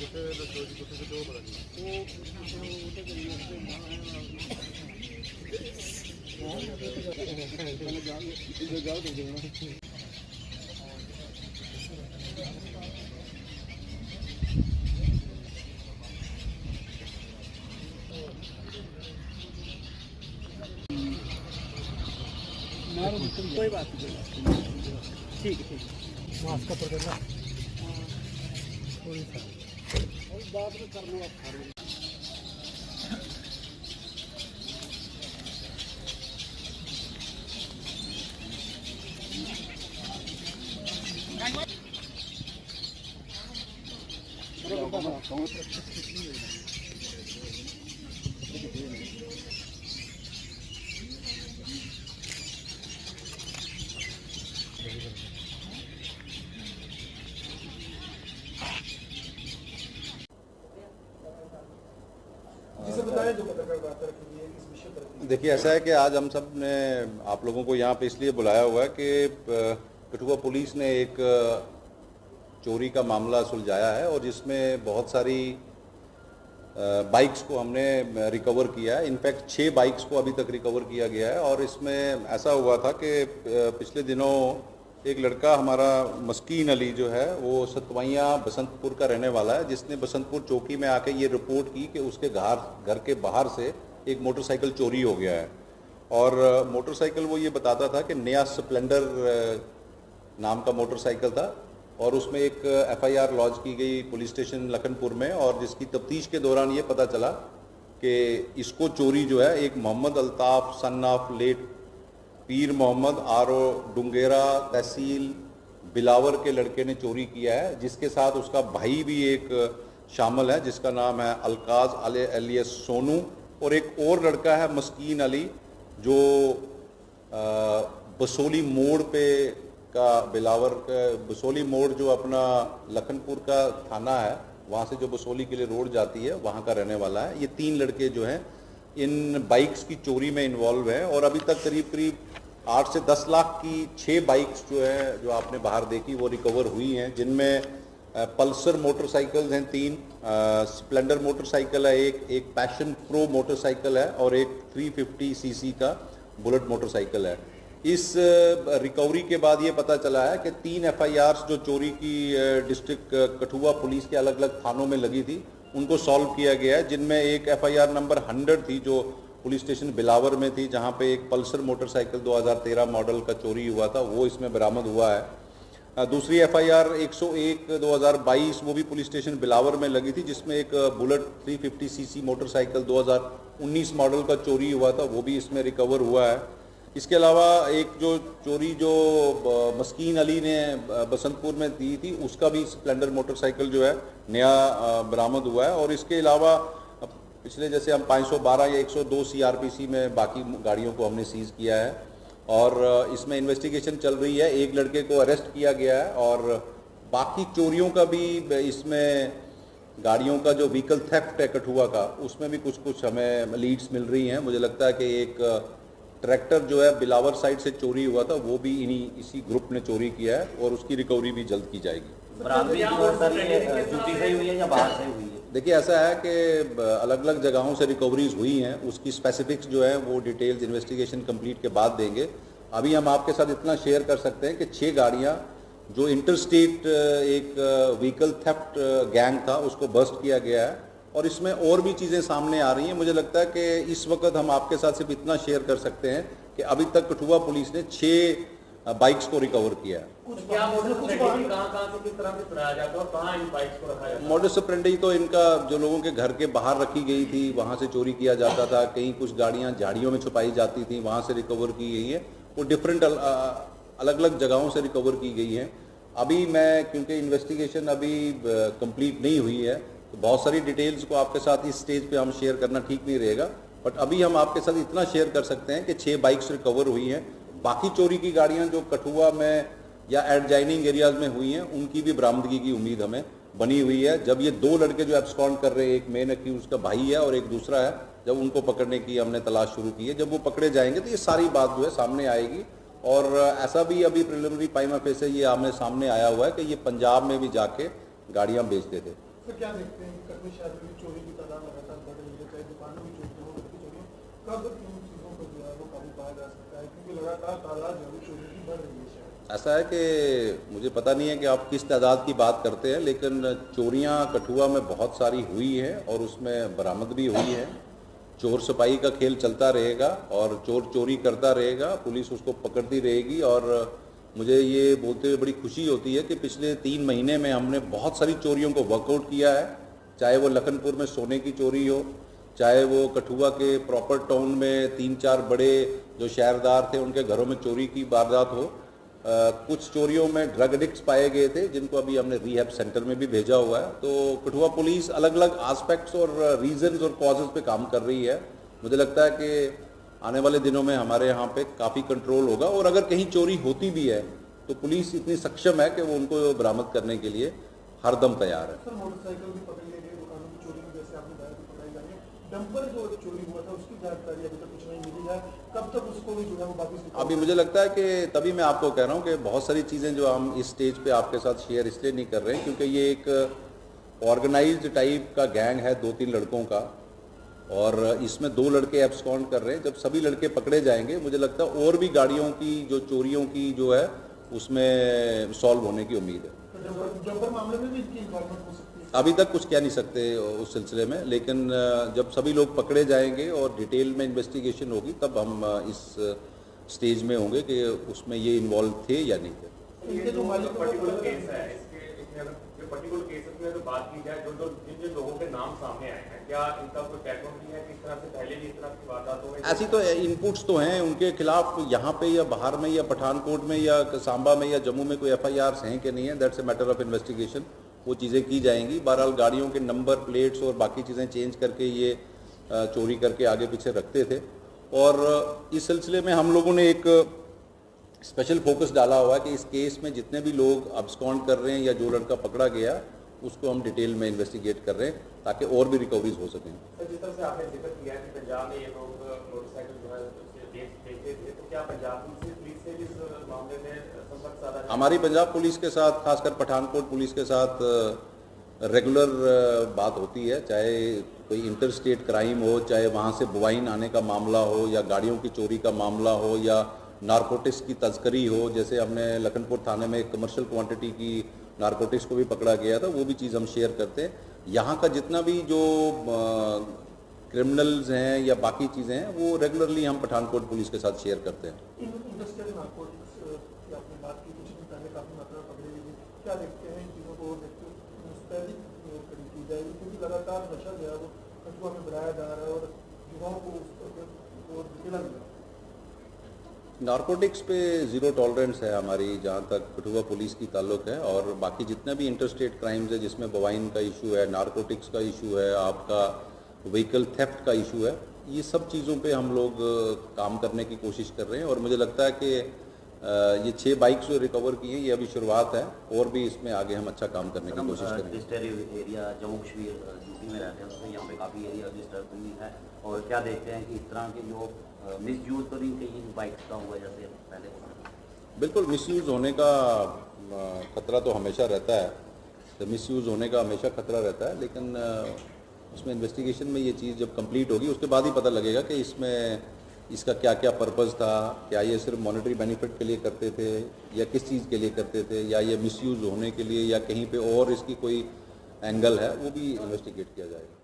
कोई बात नहीं, ठीक है मास्क का पकड़ना बात में करना देखिए, ऐसा है कि आज हम सब ने आप लोगों को यहाँ पे इसलिए बुलाया हुआ है कि कठुआ पुलिस ने एक चोरी का मामला सुलझाया है और जिसमें बहुत सारी बाइक्स को हमने रिकवर किया है। इनफैक्ट 6 बाइक्स को अभी तक रिकवर किया गया है। और इसमें ऐसा हुआ था कि पिछले दिनों एक लड़का हमारा मस्कीन अली जो है वो सतवैया बसंतपुर का रहने वाला है, जिसने बसंतपुर चौकी में आके ये रिपोर्ट की कि उसके घर के बाहर से एक मोटरसाइकिल चोरी हो गया है। और मोटरसाइकिल वो ये बताता था कि नया स्प्लेंडर नाम का मोटरसाइकिल था और उसमें एक एफआईआर लॉन्च की गई पुलिस स्टेशन लखनपुर में। और जिसकी तफ्तीश के दौरान ये पता चला कि इसको चोरी जो है एक Mohammad Altaf son of late Pir Mohammad आरो डुंगेरा तहसील बिलावर के लड़के ने चोरी किया है, जिसके साथ उसका भाई भी एक शामिल है जिसका नाम है अलकाज एलियस सोनू। और एक और लड़का है मस्कीन अली जो बसोली मोड़ पे का बिलावर का बसोली मोड़ जो अपना लखनपुर का थाना है वहाँ से जो बसोली के लिए रोड जाती है वहाँ का रहने वाला है। ये 3 लड़के जो हैं इन बाइक्स की चोरी में इन्वॉल्व हैं और अभी तक करीब 8 से 10 लाख की 6 बाइक्स जो है जो आपने बाहर देखी वो रिकवर हुई हैं, जिनमें पल्सर मोटरसाइकिल्स हैं 3, स्प्लेंडर मोटरसाइकिल है एक पैशन प्रो मोटरसाइकिल है और एक 350 सीसी का बुलेट मोटरसाइकिल है। इस रिकवरी के बाद ये पता चला है कि 3 एफआईआर्स जो चोरी की डिस्ट्रिक्ट कठुआ पुलिस के अलग अलग थानों में लगी थी उनको सॉल्व किया गया है, जिनमें एक एफआईआर नंबर 100 थी जो पुलिस स्टेशन बिलावर में थी, जहां पे एक पल्सर मोटरसाइकिल 2013 मॉडल का चोरी हुआ था, वो इसमें बरामद हुआ है। दूसरी एफआईआर 101 2022 वो भी पुलिस स्टेशन बिलावर में लगी थी, जिसमें एक बुलेट 350 सीसी मोटरसाइकिल 2019 मॉडल का चोरी हुआ था, वो भी इसमें रिकवर हुआ है। इसके अलावा एक जो चोरी जो मस्कीन अली ने बसंतपुर में दी थी उसका भी स्प्लेंडर मोटरसाइकिल जो है नया बरामद हुआ है। और इसके अलावा पिछले जैसे हम 512 या 102 सीआरपीसी में बाकी गाड़ियों को हमने सीज किया है और इसमें इन्वेस्टिगेशन चल रही है। एक लड़के को अरेस्ट किया गया है और बाकी चोरियों का भी इसमें गाड़ियों का जो व्हीकल थेफ्ट है कठुआ का उसमें भी कुछ हमें लीड्स मिल रही हैं। मुझे लगता है कि एक ट्रैक्टर जो है बिलावर साइड से चोरी हुआ था वो भी इसी ग्रुप ने चोरी किया है और उसकी रिकवरी भी जल्द की जाएगी। देखिए, ऐसा है कि अलग अलग जगहों से रिकवरीज हुई हैं, उसकी स्पेसिफिक्स जो है वो डिटेल्स इन्वेस्टिगेशन कंप्लीट के बाद देंगे। अभी हम आपके साथ इतना शेयर कर सकते हैं कि 6 गाड़ियां जो इंटरस्टेट एक व्हीकल थेफ्ट गैंग था उसको बस्ट किया गया है और इसमें और भी चीज़ें सामने आ रही हैं। मुझे लगता है कि इस वक्त हम आपके साथ सिर्फ इतना शेयर कर सकते हैं कि अभी तक कठुआ पुलिस ने 6 बाइक्स को रिकवर किया है। मॉडस ऑपरेंडी तो इनका जो लोगों के घर के बाहर रखी गई थी वहाँ से चोरी किया जाता था, कहीं कुछ गाड़ियाँ झाड़ियों में छुपाई जाती थी वहाँ से रिकवर की गई है, वो डिफरेंट अलग अलग जगहों से रिकवर की गई है। अभी मैं क्योंकि इन्वेस्टिगेशन अभी कंप्लीट नहीं हुई है तो बहुत सारी डिटेल्स को आपके साथ इस स्टेज पे हम शेयर करना ठीक नहीं रहेगा, बट अभी हम आपके साथ इतना शेयर कर सकते हैं कि 6 बाइक्स रिकवर हुई हैं। बाकी चोरी की गाड़ियां जो कठुआ में या एडजाइनिंग एरियाज में हुई हैं उनकी भी बरामदगी की उम्मीद हमें बनी हुई है। जब ये 2 लड़के जो एब्सकॉन्ड कर रहे हैं, एक मेन एक्यूज का भाई है और एक दूसरा है, जब उनको पकड़ने की हमने तलाश शुरू की है, जब वो पकड़े जाएंगे तो ये सारी बात जो है सामने आएगी। और ऐसा भी अभी प्रिलिमिनरी प्राइमा फेसी ये आमने सामने आया हुआ है कि ये पंजाब में भी जाके गाड़ियाँ बेचते थे। तो क्या देखते हैं कि कटनी शहर में चोरी की तादाद लगातार बढ़ रही है, चाहे दुकानों की चोरी हो, घर की चोरी हो, कब इन चीज़ों को जो है वो काबू पाया जा सकता है, क्योंकि लगातार तादाद जो है चोरी की बढ़ रही है शहर। ऐसा है कि मुझे पता नहीं है कि आप किस तादाद की बात करते हैं, लेकिन चोरियां कठुआ में बहुत सारी हुई हैं और उसमें बरामद भी हुई है। चोर सिपाही का खेल चलता रहेगा और चोर चोरी करता रहेगा, पुलिस उसको पकड़ती रहेगी। और मुझे ये बोलते हुए बड़ी खुशी होती है कि पिछले 3 महीने में हमने बहुत सारी चोरियों को वर्कआउट किया है, चाहे वो लखनपुर में सोने की चोरी हो, चाहे वो कठुआ के प्रॉपर टाउन में 3-4 बड़े जो शहरदार थे उनके घरों में चोरी की वारदात हो। कुछ चोरियों में ड्रग एडिक्ट्स पाए गए थे जिनको अभी हमने रिहैब सेंटर में भी भेजा हुआ है। तो कठुआ पुलिस अलग अलग एस्पेक्ट्स और रीजंस और कॉजेज़ पे काम कर रही है। मुझे लगता है कि आने वाले दिनों में हमारे यहाँ पे काफ़ी कंट्रोल होगा और अगर कहीं चोरी होती भी है तो पुलिस इतनी सक्षम है कि वो उनको बरामद करने के लिए हरदम तैयार है। सर, मोटरसाइकिल भी पकड़ी गई, दुकानों की चोरी भी जैसे आपने बताया कि पकड़ी गई है, डंपर जो चोरी हुआ था उसकी जानकारी अभी तक कुछ नहीं मिली है, कब तक उसको भी जो है वो वापस? अभी मुझे लगता है कि तभी मैं आपको कह रहा हूँ कि बहुत सारी चीज़ें जो हम इस स्टेज पे आपके साथ शेयर इसलिए नहीं कर रहे हैं क्योंकि ये एक ऑर्गेनाइज्ड टाइप का गैंग है 2-3 लड़कों का और इसमें 2 लड़के एब्सकॉन्ड कर रहे हैं। जब सभी लड़के पकड़े जाएंगे मुझे लगता है और भी गाड़ियों की जो चोरियों की जो है उसमें सॉल्व होने की उम्मीद है। डंपर मामले में भी इनकी इन्वॉल्वमेंट हो सकती है? अभी तक कुछ कह नहीं सकते उस सिलसिले में, लेकिन जब सभी लोग पकड़े जाएंगे और डिटेल में इन्वेस्टिगेशन होगी तब हम इस स्टेज में होंगे कि उसमें ये इन्वॉल्व थे या नहीं थे। इनके जो मालिक पर्टिकुलर केस है, इसमें अगर जो पर्टिकुलर केसेस में तो बात की जाए, जिन लोगों के नाम सामने आए हैं, क्या इनका कोई बैकग्राउंड भी है, किस तरह से पहले भी इस तरह की वारदातों में? ऐसी तो इनपुट्स तो हैं उनके खिलाफ, यहाँ पे या बाहर में या पठानकोट में या सांबा में या जम्मू में कोई FIRs हैं कि नहीं है, that's a matter of investigation. वो चीज़ें की जाएंगी। बहरहाल गाड़ियों के नंबर प्लेट्स और बाकी चीज़ें चेंज करके ये चोरी करके आगे पीछे रखते थे और इस सिलसिले में हम लोगों ने एक स्पेशल फोकस डाला हुआ है कि इस केस में जितने भी लोग अब्सकॉन्ड कर रहे हैं या जो लड़का पकड़ा गया उसको हम डिटेल में इन्वेस्टिगेट कर रहे हैं ताकि और भी रिकवरीज हो सकें। जिस तरह से आपने जिक्र किया कि पंजाब में ये लोग मोटरसाइकिल जो है बेचते थे, तो क्या पंजाब पुलिस से भी इस मामले में संपर्क साधा? हमारी पंजाब पुलिस के साथ, खासकर पठानकोट पुलिस के साथ रेगुलर बात होती है, चाहे कोई इंटर स्टेट क्राइम हो, चाहे वहाँ से बोवाइन आने का मामला हो या गाड़ियों की चोरी का मामला हो या नारकोटिक्स की तस्करी हो। जैसे हमने लखनपुर थाने में कमर्शियल क्वांटिटी की नारकोटिक्स को भी पकड़ा गया था, वो भी चीज़ हम शेयर करते हैं। यहाँ का जितना भी जो क्रिमिनल्स हैं या बाकी चीज़ें हैं वो रेगुलरली हम पठानकोट पुलिस के साथ शेयर करते हैं। इंडस्ट्रियल नारकोटिक्स की आपने बात की, कुछ दिन पहले काफ़ी मात्रा पकड़ी गई, क्या देखते हैं इन चीज़ों को मुस्तैदी की जाएगी, क्योंकि लगातार नशा जो है वो कठुआ में बढ़ाया जा रहा है और युवाओं को ढकेला जा रहा है? नारकोटिक्स पे ज़ीरो टॉलरेंस है हमारी जहाँ तक कठुआ पुलिस की ताल्लुक है और बाकी जितने भी इंटरस्टेट क्राइम्स है जिसमें बोवाइन का इशू है, नारकोटिक्स का इशू है, आपका व्हीकल थेफ्ट का इशू है, ये सब चीज़ों पे हम लोग काम करने की कोशिश कर रहे हैं। और मुझे लगता है कि ये 6 बाइक्स जो रिकवर की हैं ये अभी शुरुआत है और भी इसमें आगे हम अच्छा काम करने की कोशिश करेंगे। Disturb area Jammu Kashmir UP में रहते हैं, उसमें यहाँ पे काफ़ी एरिया डिस्टर्ब हुई है और क्या देखते हैं कि इस तरह के जो मिसयूज़ तो नहीं कहीं बाइक्स का हुआ जैसे पहले हुआ? बिल्कुल मिसयूज़ होने का खतरा तो हमेशा रहता है, तो मिसयूज़ होने का हमेशा खतरा रहता है, लेकिन उसमें इन्वेस्टिगेशन में ये चीज़ जब कंप्लीट होगी उसके बाद ही पता लगेगा कि इसमें इसका क्या क्या पर्पज़ था, क्या ये सिर्फ मॉनेटरी बेनिफिट के लिए करते थे या किस चीज़ के लिए करते थे, या ये मिसयूज़ होने के लिए या कहीं पे और इसकी कोई एंगल है, वो भी इन्वेस्टिगेट किया जाएगा।